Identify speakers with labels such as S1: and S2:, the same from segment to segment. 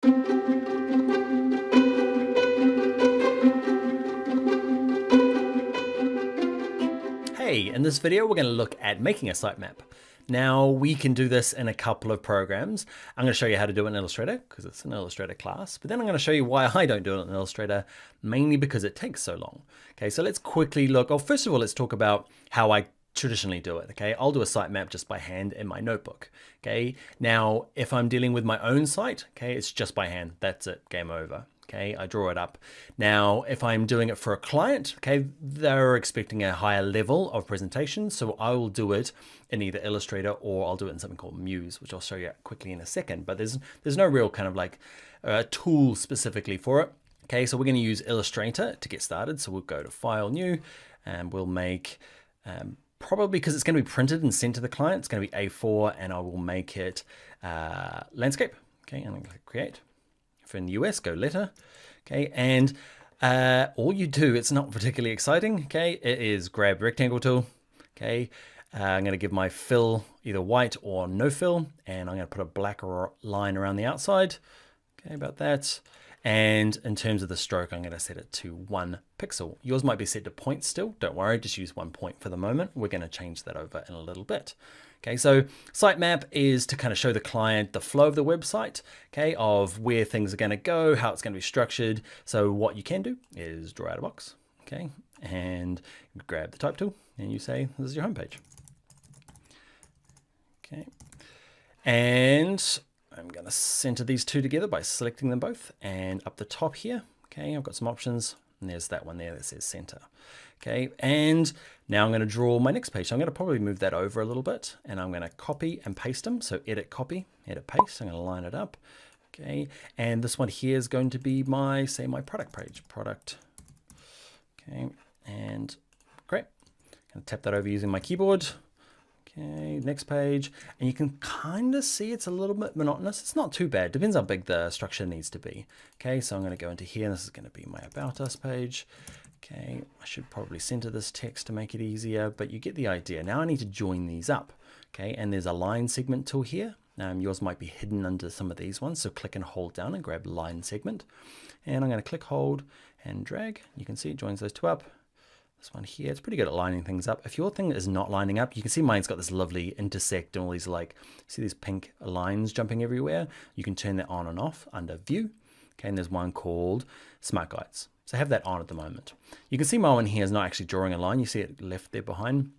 S1: Hey, in this video we're going to look at making a sitemap. Now we can do this in a couple of programs. I'm going to show you how to do it in Illustrator because it's an Illustrator class, but then I'm going to show you why I don't do it in Illustrator, mainly because it takes so long. Okay, so let's quickly look. Oh, first of all, let's talk about how I traditionally do it. Okay, I'll do a sitemap just by hand in my notebook. Okay, now if I'm dealing with my own site, okay, it's just by hand. That's it, game over. Okay, I draw it up. Now, if I'm doing it for a client, okay, they're expecting a higher level of presentation, so I will do it in either Illustrator or I'll do it in something called Muse, which I'll show you quickly in a second. But there's no real kind of like tool specifically for it. Okay, so we're going to use Illustrator to get started. So we'll go to File, New, and we'll make probably because it's going to be printed and sent to the client. It's going to be A4, and I will make it landscape. Okay, and I'm going to click Create. If in the US, go letter. Okay, and all you do, it's not particularly exciting. Okay, it is grab rectangle tool. Okay, I'm going to give my fill either white or no fill, and I'm going to put a black line around the outside. Okay, about that. And in terms of the stroke, I'm going to set it to 1 pixel. Yours might be set to point still. Don't worry, just use 1 point for the moment. We're going to change that over in a little bit. Okay, so sitemap is to kind of show the client the flow of the website, okay, of where things are going to go, how it's going to be structured. So what you can do is draw out a box, okay, and grab the type tool and you say, this is your homepage. Okay, and I'm going to center these two together by selecting them both, and up the top here, okay, I've got some options, and there's that one there that says center. Okay, and now I'm going to draw my next page. So I'm going to probably move that over a little bit, and I'm going to copy and paste them. So edit, copy, edit, paste. I'm going to line it up. Okay, and this one here is going to be my, say, my product page, product. Okay, and great. I'm going to tap that over using my keyboard. Okay, next page, and you can kind of see it's a little bit monotonous. It's not too bad. Depends how big the structure needs to be. Okay, so I'm going to go into here. And this is going to be my About Us page. Okay, I should probably center this text to make it easier, but you get the idea. Now I need to join these up. Okay, and there's a line segment tool here. Yours might be hidden under some of these ones, so click and hold down and grab line segment. And I'm going to click, hold, and drag. You can see it joins those two up. This one here, it's pretty good at lining things up. If your thing is not lining up, you can see mine's got this lovely intersect and all these like, see these pink lines jumping everywhere? You can turn that on and off under View. Okay, and there's one called Smart Guides. So I have that on at the moment. You can see my one here is not actually drawing a line. You see it left there behind.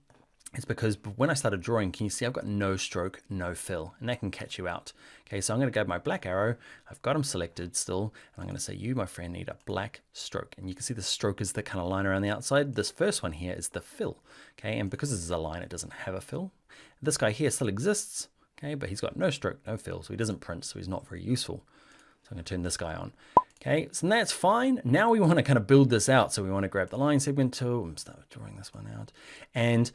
S1: It's because when I started drawing, can you see I've got no stroke, no fill, and that can catch you out. Okay, so I'm going to grab my black arrow. I've got them selected still, and I'm going to say, you, my friend, need a black stroke. And you can see the stroke is the kind of line around the outside. This first one here is the fill. Okay, and because this is a line, it doesn't have a fill. This guy here still exists, okay, but he's got no stroke, no fill, so he doesn't print, so he's not very useful. So I'm going to turn this guy on. Okay, so that's fine. Now we want to kind of build this out. So we want to grab the line segment tool and start drawing this one out. And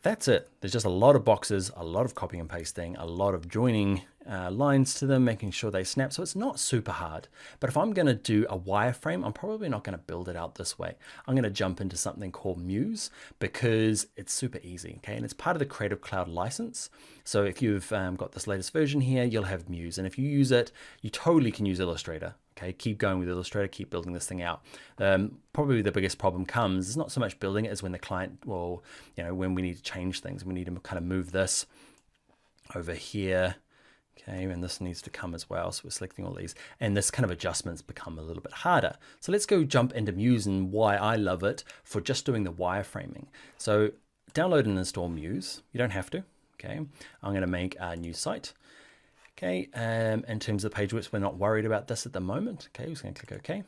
S1: that's it. There's just a lot of boxes, a lot of copying and pasting, a lot of joining lines to them, making sure they snap. So it's not super hard. But if I'm going to do a wireframe, I'm probably not going to build it out this way. I'm going to jump into something called Muse because it's super easy. Okay, and it's part of the Creative Cloud license. So if you've got this latest version here, you'll have Muse. And if you use it, you totally can use Illustrator. Okay, keep going with Illustrator, keep building this thing out. Probably the biggest problem comes, it's not so much building it as when the client, well, you know, when we need to change things, we need to kind of move this over here. Okay, and this needs to come as well. So we're selecting all these, and this kind of adjustments become a little bit harder. So let's go jump into Muse and why I love it for just doing the wireframing. So download and install Muse. You don't have to. Okay, I'm going to make a new site. Okay, in terms of the page width, we're not worried about this at the moment. Okay, we're just going to click OK.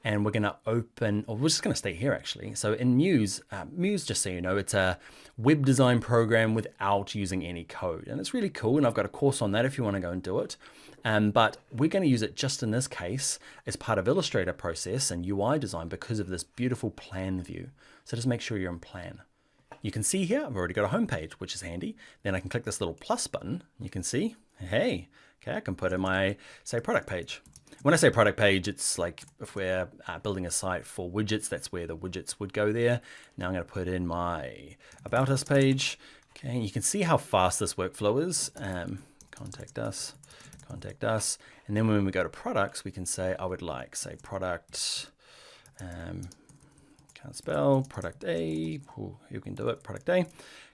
S1: And we're going to open, or we're just going to stay here actually. So in Muse, Muse, just so you know, it's a web design program without using any code. And it's really cool. And I've got a course on that if you want to go and do it. But we're going to use it just in this case as part of Illustrator process and UI design because of this beautiful plan view. So just make sure you're in plan. You can see here, I've already got a home page, which is handy. Then I can click this little plus button. You can see, hey, okay, I can put in my, say, product page. When I say product page, it's like if we're building a site for widgets, that's where the widgets would go there. Now I'm going to put in my About Us page. Okay, and you can see how fast this workflow is. Contact us, contact us. And then when we go to products, we can say, I would like, say, product, can't spell, product A, you can do it, product A.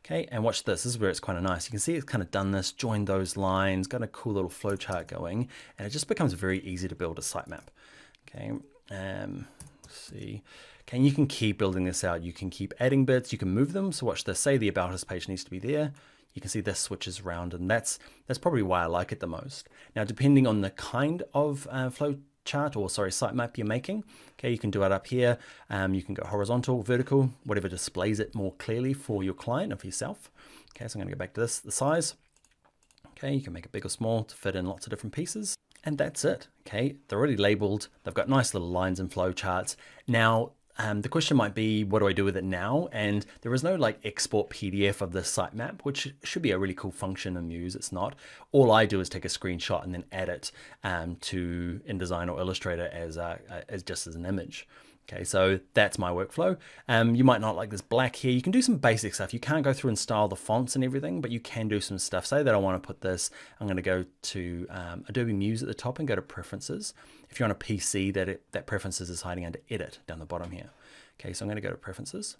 S1: Okay, and watch this. This is where it's kind of nice. You can see it's kind of done this, joined those lines, got a cool little flow chart going, and it just becomes very easy to build a sitemap. Okay, let's see. Okay, and you can keep building this out. You can keep adding bits, you can move them. So watch this, say the About Us page needs to be there. You can see this switches around, and that's probably why I like it the most. Now, depending on the kind of flow chart or sitemap you're making, okay, you can do it up here. You can go horizontal, vertical, whatever displays it more clearly for your client or for yourself. Okay, so I'm going to go back to this, the size. Okay, you can make it big or small to fit in lots of different pieces. And that's it. Okay, they're already labeled. They've got nice little lines and flow charts. Now, the question might be, what do I do with it now? And there is no like export PDF of the sitemap, which should be a really cool function in Muse. It's not. All I do is take a screenshot and then add it to InDesign or Illustrator as just as an image. Okay, so that's my workflow. You might not like this black here. You can do some basic stuff. You can't go through and style the fonts and everything, but you can do some stuff. Say that I want to put this, I'm going to go to Adobe Muse at the top and go to Preferences. If you're on a PC, that Preferences is hiding under Edit down the bottom here. Okay, so I'm going to go to Preferences.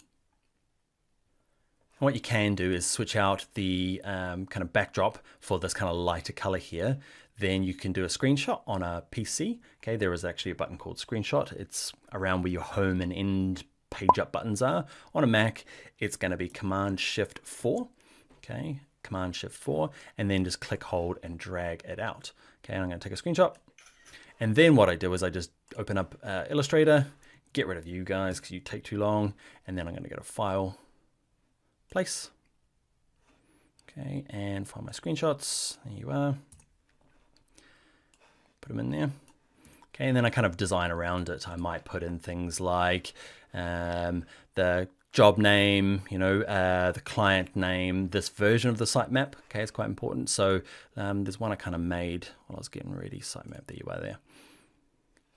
S1: And what you can do is switch out the kind of backdrop for this kind of lighter color here. Then you can do a screenshot on a PC. Okay, there is actually a button called Screenshot. It's around where your home and end page up buttons are. On a Mac, it's going to be Command-Shift-4. Okay, Command-Shift-4, and then just click, hold, and drag it out. Okay, I'm going to take a screenshot. And then what I do is I just open up Illustrator, get rid of you guys because you take too long, and then I'm going to go to File, Place. Okay, and find my screenshots. There you are. Put them in there. Okay, and then I kind of design around it. I might put in things like the job name, the client name, this version of the sitemap. Okay, it's quite important. So there's one I kind of made while I was getting ready. Sitemap, there you are there.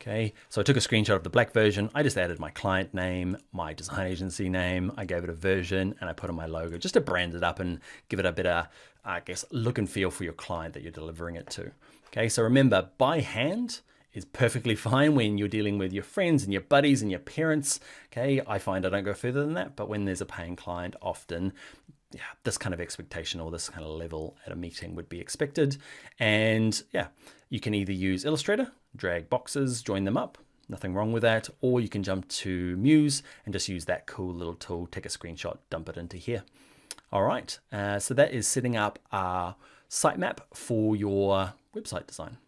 S1: Okay, so I took a screenshot of the black version. I just added my client name, my design agency name. I gave it a version and I put on my logo just to brand it up and give it a bit of, I guess, look and feel for your client that you're delivering it to. Okay, so remember, by hand is perfectly fine when you're dealing with your friends and your buddies and your parents. Okay, I find I don't go further than that, but when there's a paying client, often this kind of expectation or this kind of level at a meeting would be expected. And yeah, you can either use Illustrator, drag boxes, join them up, nothing wrong with that, or you can jump to Muse and just use that cool little tool, take a screenshot, dump it into here. All right, so that is setting up a sitemap for your website design.